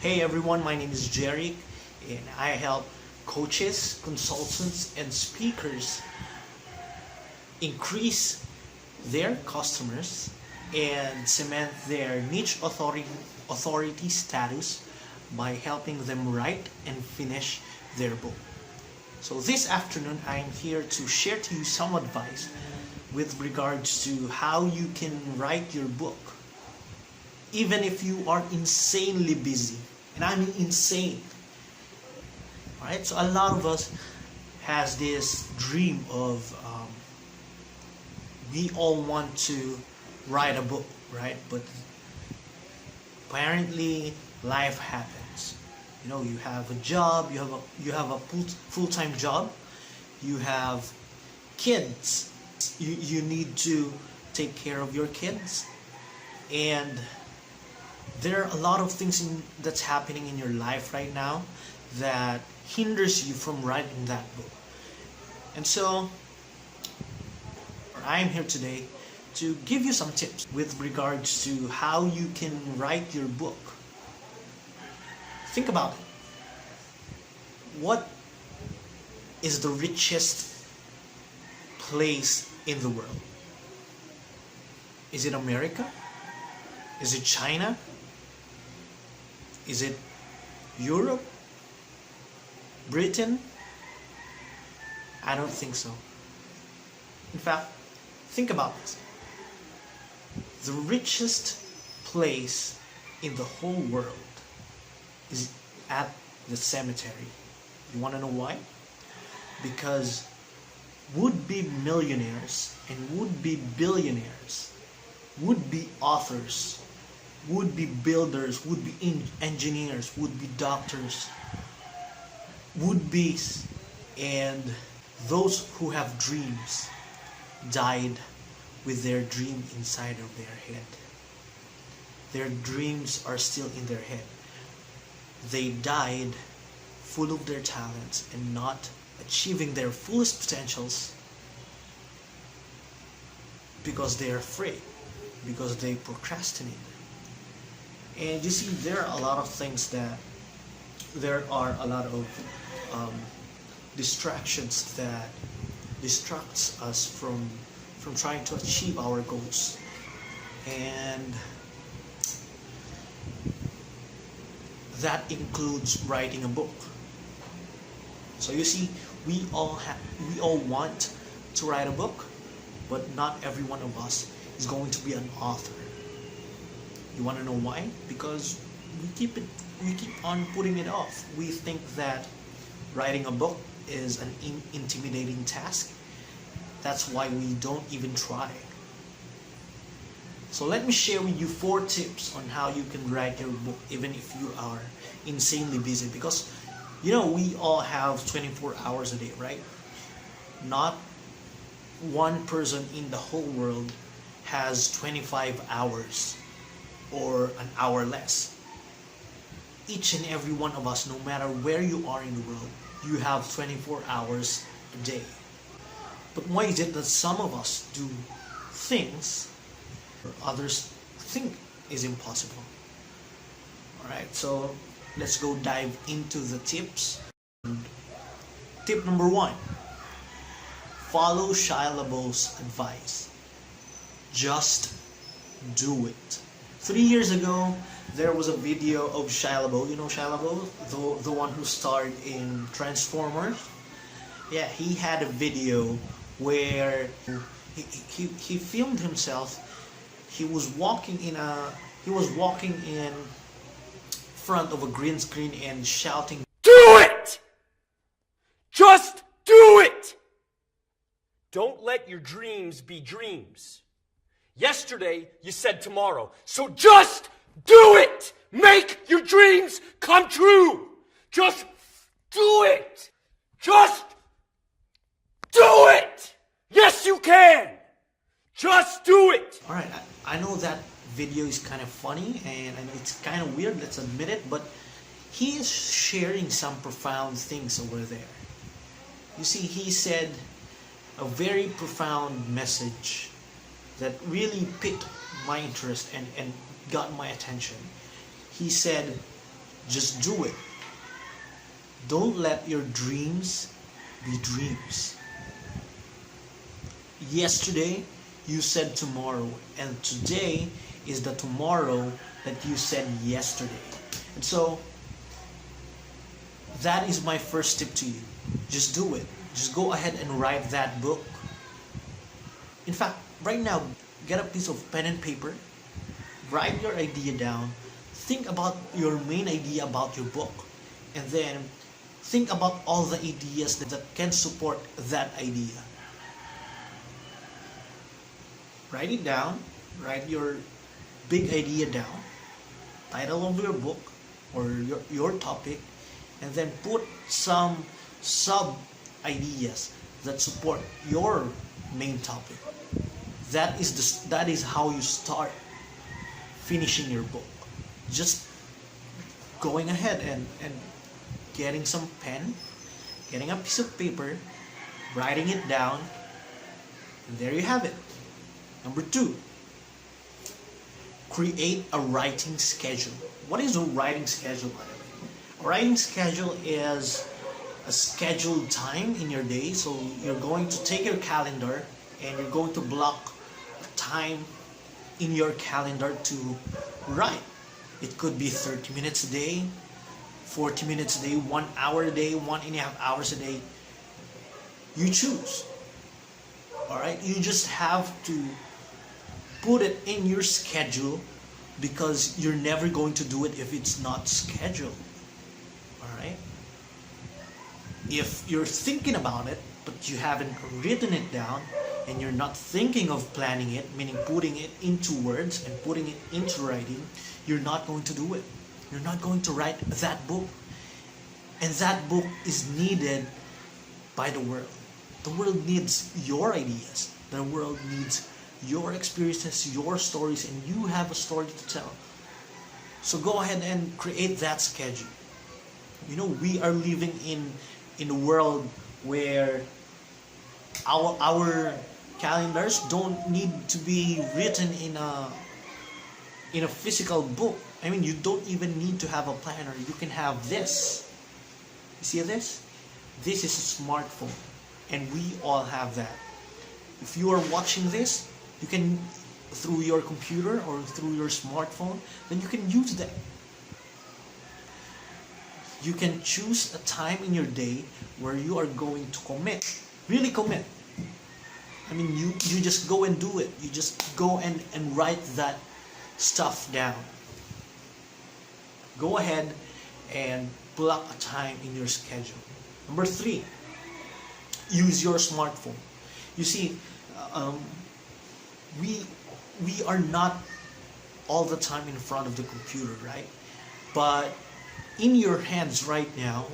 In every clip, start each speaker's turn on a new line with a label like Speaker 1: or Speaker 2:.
Speaker 1: Hey everyone, my name is Jerry and I help coaches, consultants, and speakers increase their customers and cement their niche authority status by helping them write and finish their book. So this afternoon I am here to share to you some advice with regards to how you can write your book even if you are insanely busy. And I mean insane. Alright, so a lot of us has this dream of we all want to write a book, right? But apparently life happens. You know, you have a job, you have a full-time job, you have kids. You need to take care of your kids, and there are a lot of things that's happening in your life right now that hinders you from writing that book. And so I am here today to give you some tips with regards to how you can write your book. Think about it. What is the richest place in the world? Is it America? Is it China? Is it Europe? Britain? I don't think so. In fact, think about this. The richest place in the whole world is at the cemetery. You want to know why? Because would-be millionaires and would-be billionaires, would-be authors, would-be builders, would-be engineers, would-be doctors, would-be's, and those who have dreams died with their dream inside of their head. Their dreams are still in their head. They died full of their talents and not achieving their fullest potentials because they're afraid, because they procrastinate. And you see, there are a lot of things there are a lot of distractions that distracts us from trying to achieve our goals. And that includes writing a book. So you see, we all want to write a book, but not every one of us is going to be an author. You want to know why? Because we keep on putting it off. We think that writing a book is an intimidating task. That's why we don't even try. So let me share with you 4 tips on how you can write your book even if you are insanely busy. Because you know, we all have 24 hours a day, right? Not one person in the whole world has 25 hours or an hour less. Each and every one of us, no matter where you are in the world, you have 24 hours a day. But why is it that some of us do things or others think is impossible? Alright, so let's go dive into the tips. Tip number 1. Follow Shia LaBeouf's advice. Just do it. 3 years ago, there was a video of Shia LaBeouf. You know Shia LaBeouf? The one who starred in Transformers? Yeah, he had a video where he filmed himself. He was walking in front of a green screen and shouting,
Speaker 2: "Do it! Just do it! Don't let your dreams be dreams. Yesterday you said tomorrow, so just do it! Make your dreams come true! Just do it! Just do it! Yes, you can! Just do it!"
Speaker 1: Alright, I know that video is kind of funny and it's kind of weird, let's admit it, but he is sharing some profound things over there. You see, he said a very profound message that really piqued my interest and got my attention. He said, Just do it. Don't let your dreams be dreams. Yesterday, you said tomorrow, and today is the tomorrow that you said yesterday. And so, that is my first tip to you. Just do it. Just go ahead and write that book. In fact, right now, get a piece of pen and paper, write your idea down, think about your main idea about your book, and then think about all the ideas that can support that idea. Write it down, write your big idea down, title of your book or your topic, and then put some sub ideas that support your main topic. That is how you start finishing your book. Just going ahead and getting some pen, getting a piece of paper, writing it down, and there you have it. Number 2, create a writing schedule. What is a writing schedule, by the way? A writing schedule is a scheduled time in your day. So you're going to take your calendar and you're going to block time in your calendar to write. It could be 30 minutes a day, 40 minutes a day, 1 hour a day, 1.5 hours a day. You choose. Alright? You just have to put it in your schedule because you're never going to do it if it's not scheduled. Alright? If you're thinking about it, but you haven't written it down, and you're not thinking of planning it, meaning putting it into words and putting it into writing, you're not going to do it. You're not going to write that book. And that book is needed by the world. The world needs your ideas. The world needs your experiences, your stories, and you have a story to tell. So go ahead and create that schedule. You know, we are living in a world where our calendars don't need to be written in a physical book. I mean, you don't even need to have a planner. You can have this. You see this? This is a smartphone, and we all have that. If you are watching this, you can, through your computer or through your smartphone, then you can use that. You can choose a time in your day where you are going to commit. Really commit. I mean, you just go and do it. You just go and write that stuff down. Go ahead and block a time in your schedule. Number 3, use your smartphone. You see, we are not all the time in front of the computer, right? But in your hands right now,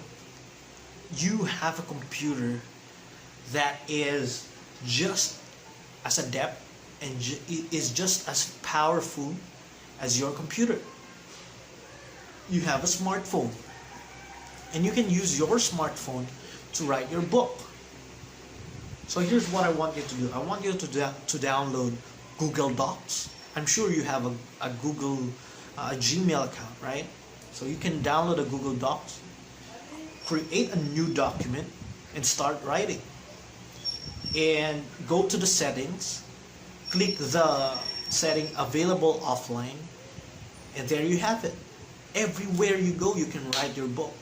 Speaker 1: you have a computer that is just as adept and is just as powerful as your computer. You have a smartphone, and you can use your smartphone to write your book. So here's what I want you to do. I want you to download Google Docs. I'm sure you have a Google Gmail account, right? So you can download a Google Docs, create a new document, and start writing. And go to the settings, click the setting available offline, and there you have it. Everywhere you go, you can write your book.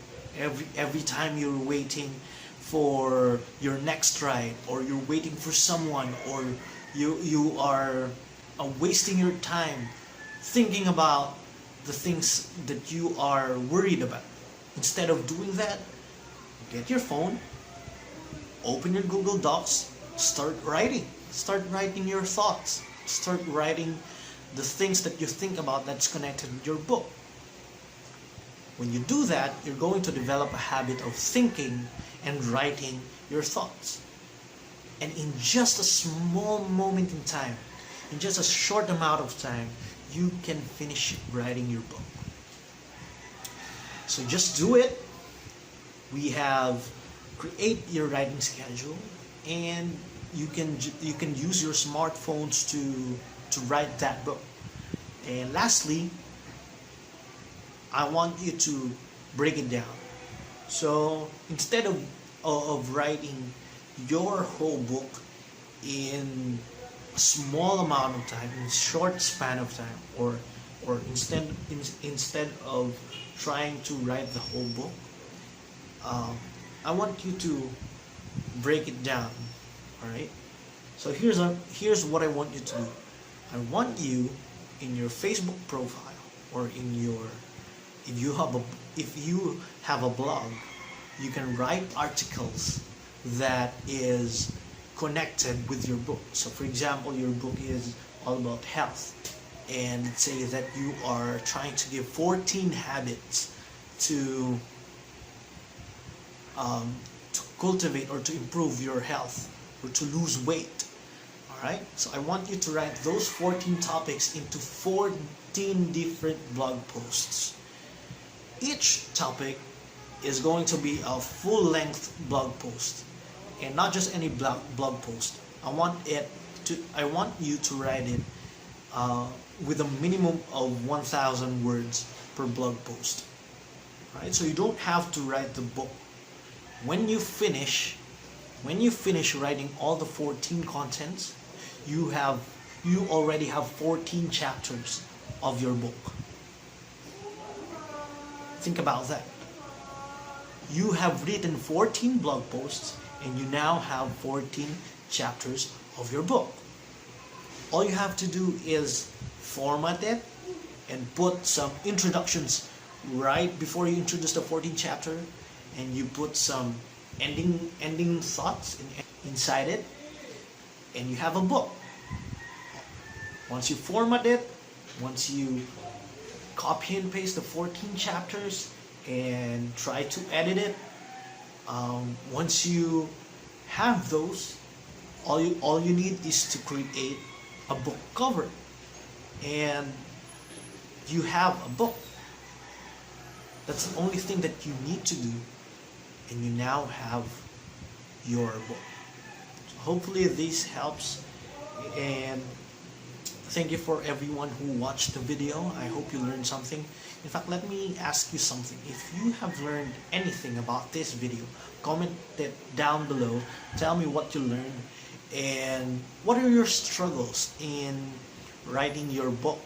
Speaker 1: Every time you're waiting for your next ride, or you're waiting for someone, or you are wasting your time thinking about the things that you are worried about. Instead of doing that, get your phone, open your Google Docs, start writing. Start writing your thoughts. Start writing the things that you think about that's connected with your book. When you do that, you're going to develop a habit of thinking and writing your thoughts. And in just a small moment in time, in just a short amount of time, you can finish writing your book. So just do it. We have create your writing schedule, and you can use your smartphones to write that book. And lastly, I want you to break it down. So instead of writing your whole book in a small amount of time, in a short span of time, or instead of trying to write the whole book, I want you to break it down. All right. So here's what I want you to do. I want you in your Facebook profile, or in your, if you have a blog, you can write articles that is connected with your book. So for example, your book is all about health, and say that you are trying to give 14 habits to cultivate or to improve your health or to lose weight. Alright, so I want you to write those 14 topics into 14 different blog posts. Each topic is going to be a full-length blog post, and not just any blog post. I want you to write it with a minimum of 1,000 words per blog post. Right? So you don't have to write the book. When you finish writing all the 14 contents, you already have 14 chapters of your book. Think about that. You have written 14 blog posts, and you now have 14 chapters of your book. All you have to do is format it and put some introductions right before you introduce the 14th chapter, and you put some ending thoughts inside it, and you have a book. Once you format it, once you copy and paste the 14 chapters and try to edit it, once you have those, all you need is to create a book cover, and you have a book. That's the only thing that you need to do, and you now have your book. So hopefully this helps, and thank you for everyone who watched the video. I hope you learned something. In fact, let me ask you something. If you have learned anything about this video, comment it down below. Tell me what you learned, and what are your struggles in writing your book,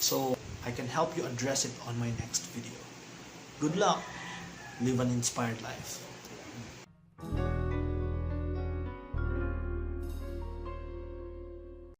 Speaker 1: so I can help you address it on my next video. Good luck. Live an inspired life.